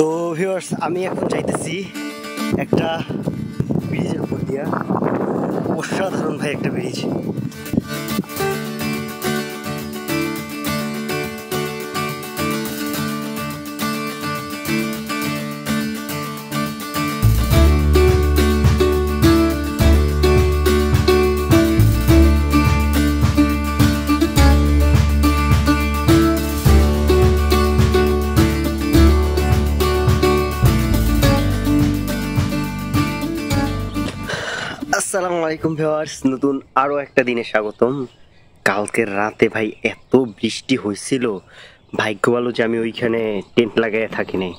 তো ভিউয়ার্স, আমি এখন যাইতেছি একটা ব্রিজের উপর দিয়া। অসাধারণ ভাই একটা ব্রিজ। আসসালামু আলাইকুম ভিউয়ার্স, নতুন আরো একটা দিনে স্বাগতম। কালকের রাতে ভাই এত বৃষ্টি হয়েছিল, ভাগ্য ভালো যে আমি ওইখানে টেন্ট লাগাইয়া থাকি নাই,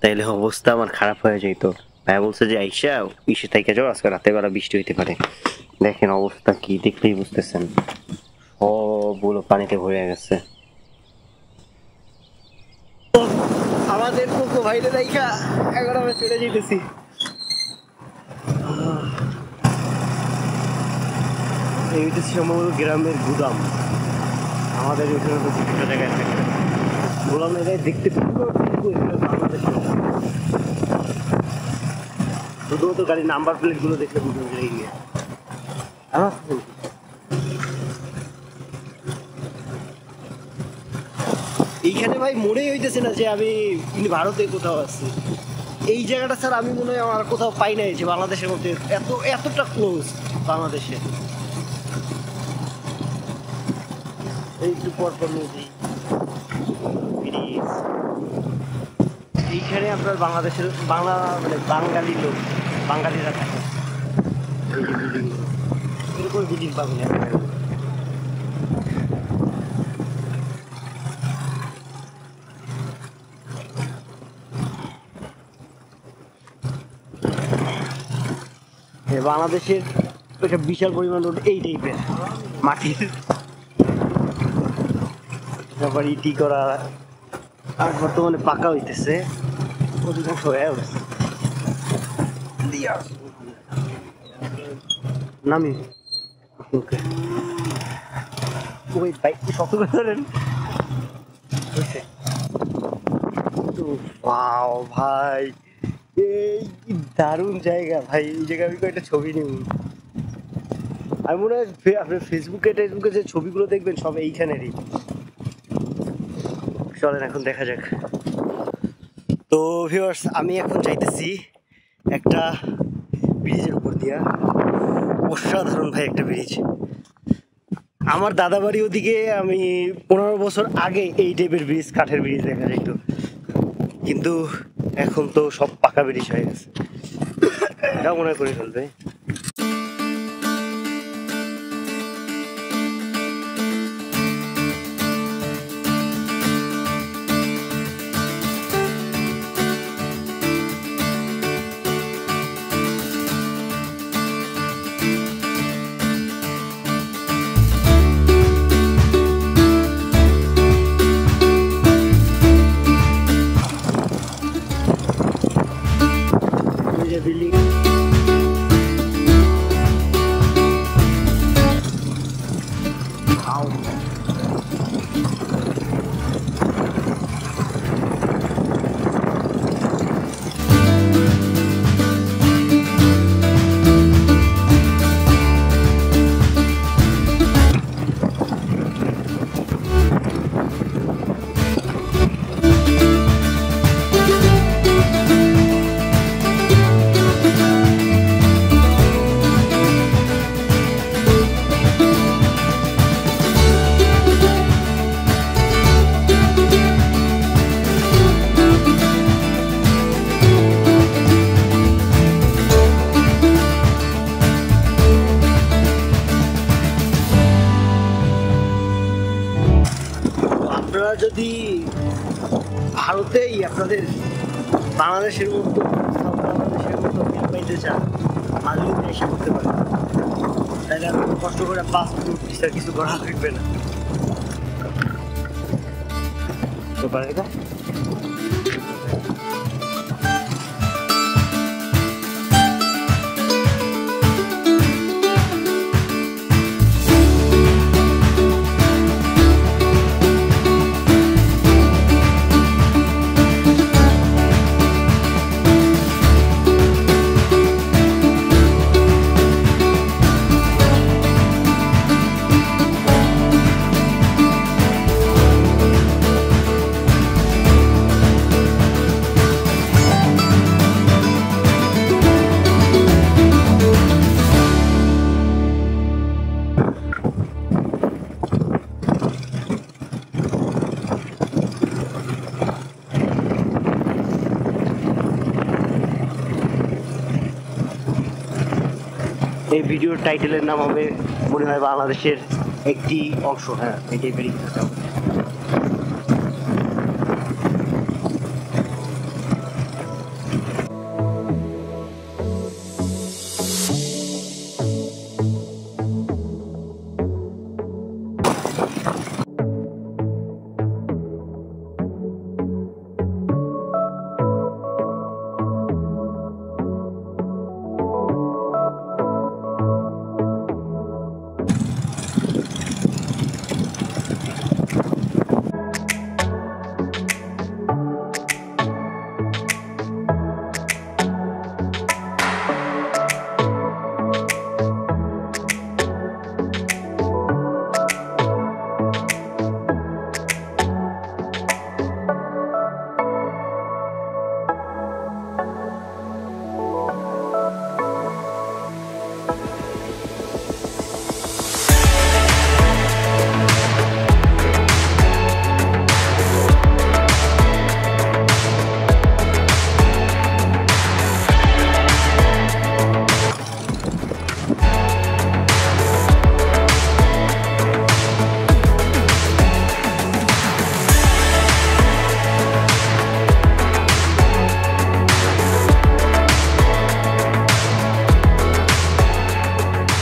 তাইলে অবস্থা আমার খারাপ হয়ে যেত। ভাই বলছে যে আইসা ইসে থেকে যাও, আজকে রাতের বেলা বৃষ্টি হইতে পারে। দেখেন অবস্থা কি, দেখলেই বুঝতেছেন সবগুলো পানিতে ভরে গেছে। আমাদের কোকো ভাইরে দেখা এখন আমরা চলে যেতেছি। এই হচ্ছে সম্ভবত গ্রামের গুদাম। আমাদের এখানে তো বিভিন্ন জায়গায় থাকে গোলাম এলাকায় দেখতে বাংলাদেশে শুধুমাত্র গাড়ির নাম্বার প্লেট গুলো দেখলে বুঝতে পেরে গিয়ে এইখানে ভাই মনেই হইতেছে না যে আমি ভারতে কোথাও আছি। এই জায়গাটা স্যার আমি মনে হয় আমার কোথাও পাই নাই যে বাংলাদেশের মধ্যে এতটা ক্লোজ বাংলাদেশে। একটু পরপর নদী, এইখানে আপনার বাংলাদেশের বাঙালি লোক, বাঙালিরা থাকে। এই যে বিল্ডিং, এরকম বিল্ডিং পাবেন বাংলাদেশের একটা বিশাল পরিমাণ রোড এই টাইপের মাটির, তারপর ইটি করা, আর বর্তমানে পাকা হইতেছে অধিকাংশ হয়ে উঠছে। নামি ওই বাইক শক্ত করে ধরেন। ভাই এই দারুণ জায়গা ভাই, এই জায়গায় আমি কয়েকটা ছবি নিব। আমি মনে হয় আপনার ফেসবুকে যে ছবিগুলো দেখবেন সব এইখানেরই। চলেন এখন দেখা যাক। তো ভিউয়ার্স, আমি এখন যাইতেছি একটা ব্রিজের উপর দিয়া। অসাধারণ ভাই একটা ব্রিজ। আমার দাদা বাড়ি ওদিকে আমি 15 বছর আগে এই টাইপের ব্রিজ, কাঠের ব্রিজ দেখা যেত, কিন্তু এখন তো সব পাকা ব্রিজ হয়ে গেছে। এটা মনে করে ফেলবে। বিল্ডিং যদি ভারতেই আপনাদের বাংলাদেশের মতো পাইতে চান, মালদ্বীপে এসে করতে পারেন, তাহলে আপনি কষ্ট করে পাসপোর্ট ভিসা কিছু করা লাগবে না। তো পারে এই ভিডিওর টাইটেলের নাম হবে মনে হয় বাংলাদেশের একটি অংশ। হ্যাঁ, এটাই বেরিয়ে গেছে।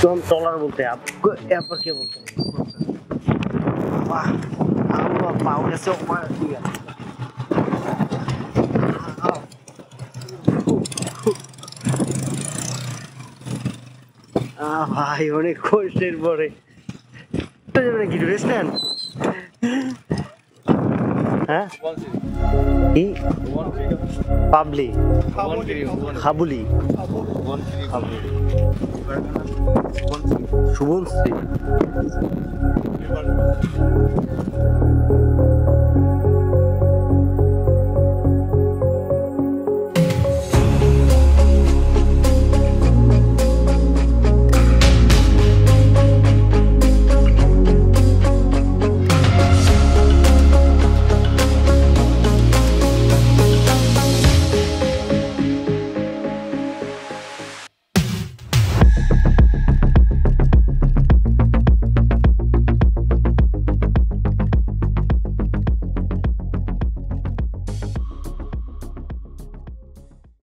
तो हम ट्रॉलर बोलते हैं, आपको यहाँ पर क्या बोलते हैं? वाह, हम पाव कैसे ऊपर दिया? ভাই অনেক কষ্টের পরে কি ড্রেস নেন? হ্যাঁ কি পাবলি খাবুলি শুভশ্রী